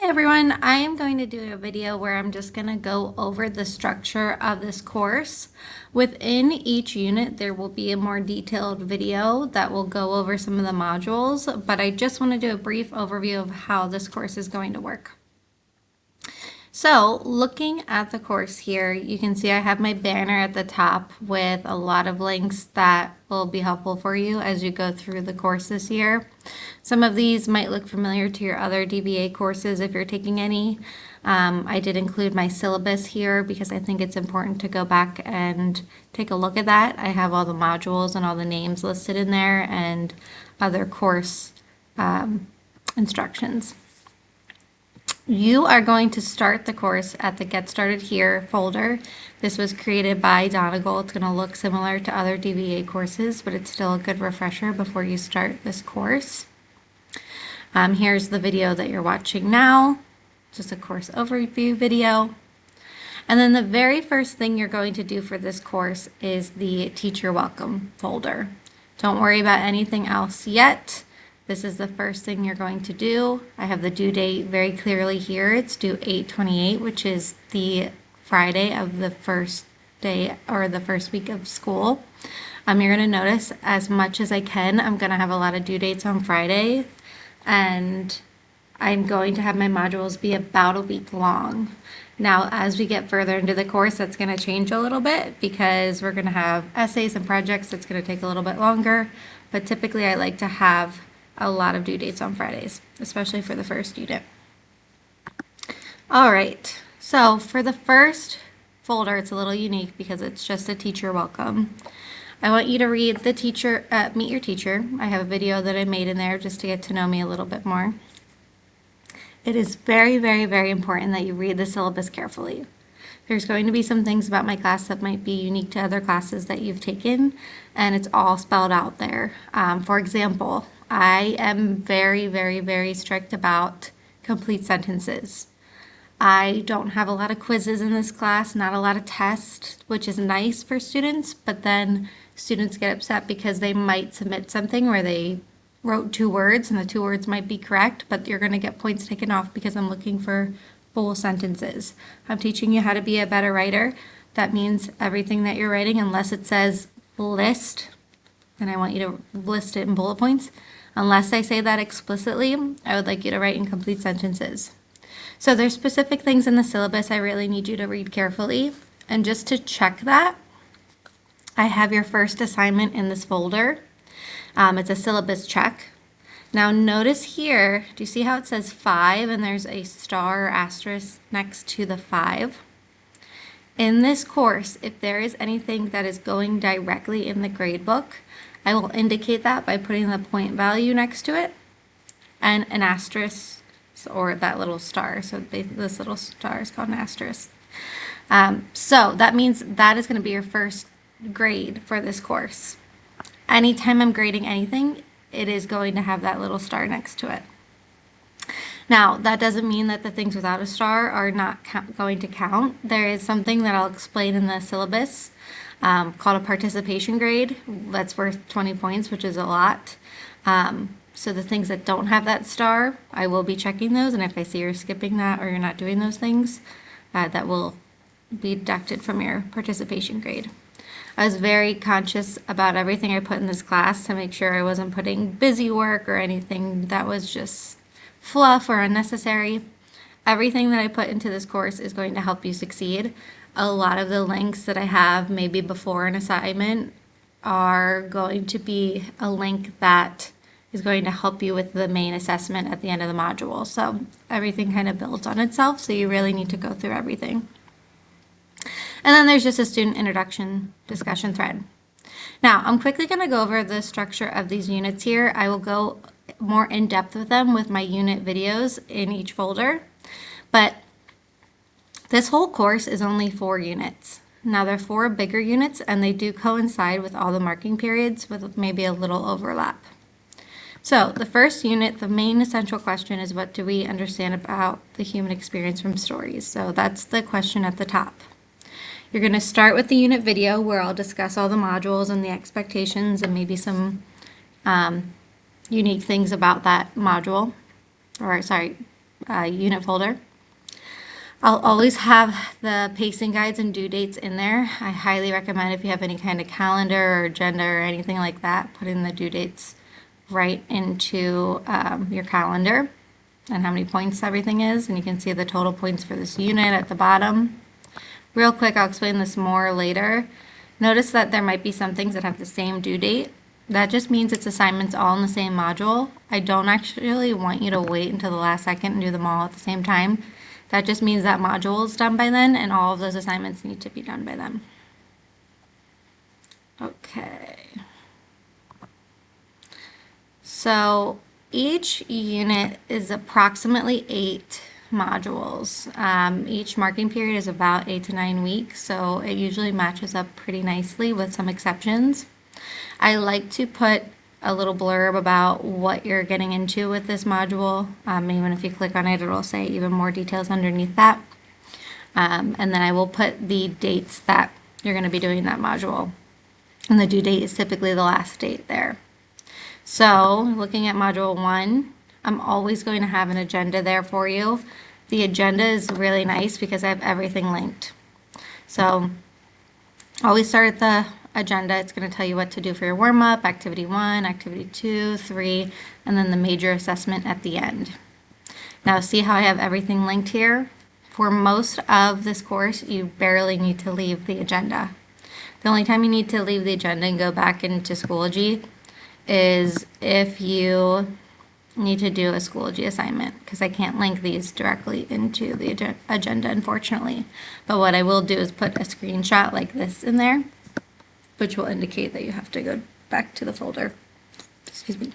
Hey everyone, I am going to do a video where I'm just going to go over the structure of this course. Within each unit, there will be a more detailed video that will go over some of the modules, but I just want to do a brief overview of how this course is going to work. So looking at the course here, you can see I have my banner at the top with a lot of links that will be helpful for you as you go through the course this year. Some of these might look familiar to your other DVA courses if you're taking any. I did include my syllabus here because I think it's important to go back and take a look at that. I have all the modules and all the names listed in there and other course instructions. You are going to start the course at the Get Started Here folder. This was created by Donegal. It's going to look similar to other DVA courses, but it's still a good refresher before you start this course. Here's the video that you're watching now, just a course overview video. And then the very first thing you're going to do for this course is the Teacher Welcome folder. Don't worry about anything else yet. This is the first thing you're going to do. I have the due date very clearly here. It's due 8/28, which is the Friday of the first day or the first week of school. You're going to notice as much as I can, I'm going to have a lot of due dates on Friday, and I'm going to have my modules be about a week long. Now, as we get further into the course, that's going to change a little bit because we're going to have essays and projects that's going to take a little bit longer, but typically I like to have a lot of due dates on Fridays, especially for the first unit. All right, so for the first folder, it's a little unique because it's just a teacher welcome. I want you to read the teacher, Meet Your Teacher. I have a video that I made in there just to get to know me a little bit more. It is very, very, very important that you read the syllabus carefully. There's going to be some things about my class that might be unique to other classes that you've taken, and it's all spelled out there. For example, I am very, very, very strict about complete sentences. I don't have a lot of quizzes in this class, not a lot of tests, which is nice for students, but then students get upset because they might submit something where they wrote 2 words and the 2 words might be correct, but you're going to get points taken off because I'm looking for full sentences. I'm teaching you how to be a better writer. That means everything that you're writing, unless it says list, and I want you to list it in bullet points. Unless I say that explicitly, I would like you to write in complete sentences. So there's specific things in the syllabus I really need you to read carefully. And just to check that, I have your first assignment in this folder. It's a syllabus check. Now notice here, do you see how it says 5 and there's a star or asterisk next to the 5? In this course, if there is anything that is going directly in the grade book, I will indicate that by putting the point value next to it and an asterisk or that little star. So this little star is called an asterisk. So that means that is going to be your first grade for this course. Anytime I'm grading anything, it is going to have that little star next to it. Now, that doesn't mean that the things without a star are not going to count. There is something that I'll explain in the syllabus called a participation grade. That's worth 20 points, which is a lot. So the things that don't have that star, I will be checking those, and if I see you're skipping that or you're not doing those things, that will be deducted from your participation grade. I was very conscious about everything I put in this class to make sure I wasn't putting busy work or anything that was just fluff or unnecessary. Everything that I put into this course is going to help you succeed. A lot of the links that I have maybe before an assignment are going to be a link that is going to help you with the main assessment at the end of the module. So everything kind of builds on itself, so you really need to go through everything. And then there's just a student introduction discussion thread. Now, I'm quickly going to go over the structure of these units here. I will go more in depth with them with my unit videos in each folder, but this whole course is only 4 units. Now, they're 4 bigger units, and they do coincide with all the marking periods with maybe a little overlap. So the first unit, the main essential question is, what do we understand about the human experience from stories? So that's the question at the top. You're going to start with the unit video where I'll discuss all the modules and the expectations and maybe some unique things about that module, or sorry, unit folder. I'll always have the pacing guides and due dates in there. I highly recommend if you have any kind of calendar or agenda or anything like that, putting the due dates right into your calendar and how many points everything is. And you can see the total points for this unit at the bottom. Real quick, I'll explain this more later. Notice that there might be some things that have the same due date. That just means it's assignments all in the same module. I don't actually want you to wait until the last second and do them all at the same time. That just means that module is done by then and all of those assignments need to be done by then. Okay. So each unit is approximately 8 modules. Each marking period is about 8 to 9 weeks, so it usually matches up pretty nicely with some exceptions. I like to put a little blurb about what you're getting into with this module. Even if you click on it, it'll say even more details underneath that. And then I will put the dates that you're going to be doing that module. And the due date is typically the last date there. So looking at module 1, I'm always going to have an agenda there for you. The agenda is really nice because I have everything linked. So always start at the agenda. It's going to tell you what to do for your warm-up, activity 1, activity 2, 3, and then the major assessment at the end. Now see how I have everything linked here? For most of this course, you barely need to leave the agenda. The only time you need to leave the agenda and go back into Schoology is if you need to do a Schoology assignment, because I can't link these directly into the agenda, unfortunately. But what I will do is put a screenshot like this in there, which will indicate that you have to go back to the folder. Excuse me.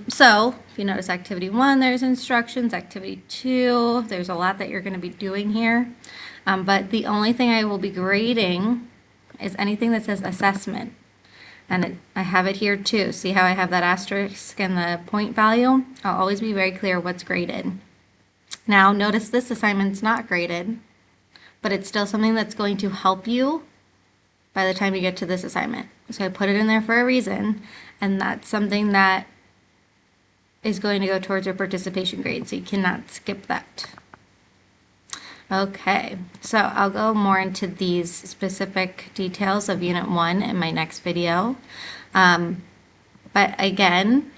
So if you notice activity 1, there's instructions, activity 2, there's a lot that you're going to be doing here. But the only thing I will be grading is anything that says assessment. And I have it here too. See how I have that asterisk and the point value? I'll always be very clear what's graded. Now notice this assignment's not graded, but it's still something that's going to help you by the time you get to this assignment. So I put it in there for a reason, and that's something that is going to go towards your participation grade, so you cannot skip that. Okay, so I'll go more into these specific details of Unit 1 in my next video. But again,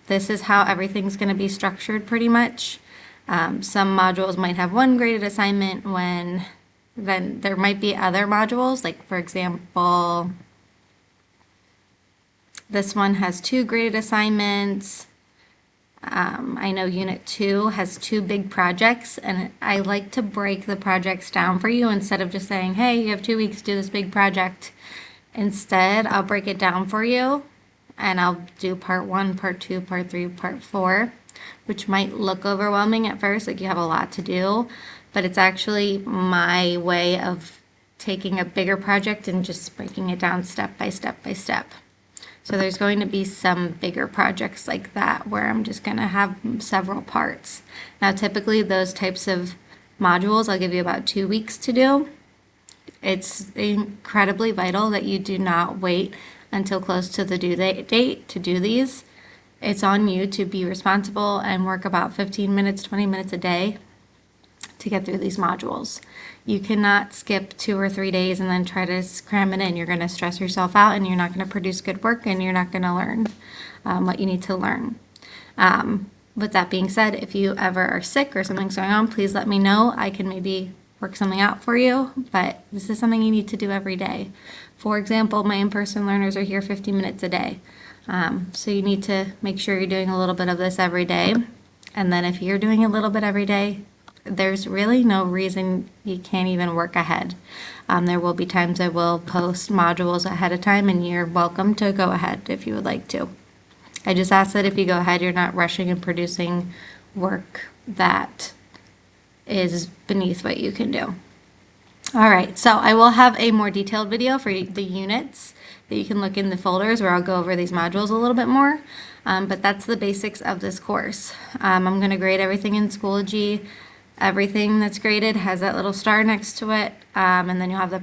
this is how everything's going to be structured pretty much. Some modules might have 1 graded assignment when then there might be other modules, like for example, this one has 2 graded assignments. I know Unit 2 has 2 big projects, and I like to break the projects down for you instead of just saying, hey, you have 2 weeks to do this big project. Instead, I'll break it down for you, and I'll do part 1, part 2, part 3, part 4, which might look overwhelming at first, like you have a lot to do, but it's actually my way of taking a bigger project and just breaking it down step by step by step. So there's going to be some bigger projects like that where I'm just going to have several parts. Now typically those types of modules I'll give you about 2 weeks to do. It's incredibly vital that you do not wait until close to the due date to do these. It's on you to be responsible and work about 15 minutes, 20 minutes a day to get through these modules. You cannot skip 2 or 3 days and then try to cram it in. You're going to stress yourself out and you're not going to produce good work and you're not going to learn what you need to learn. With that being said, if you ever are sick or something's going on, please let me know. I can maybe work something out for you, but this is something you need to do every day. For example, my in-person learners are here 50 minutes a day. So you need to make sure you're doing a little bit of this every day. And then if you're doing a little bit every day, there's really no reason you can't even work ahead. There will be times I will post modules ahead of time, and you're welcome to go ahead if you would like to. I just ask that if you go ahead, you're not rushing and producing work that is beneath what you can do. All right, so I will have a more detailed video for the units that you can look in the folders where I'll go over these modules a little bit more, but that's the basics of this course. I'm going to grade everything in Schoology. Everything that's graded has that little star next to it, and then you'll have the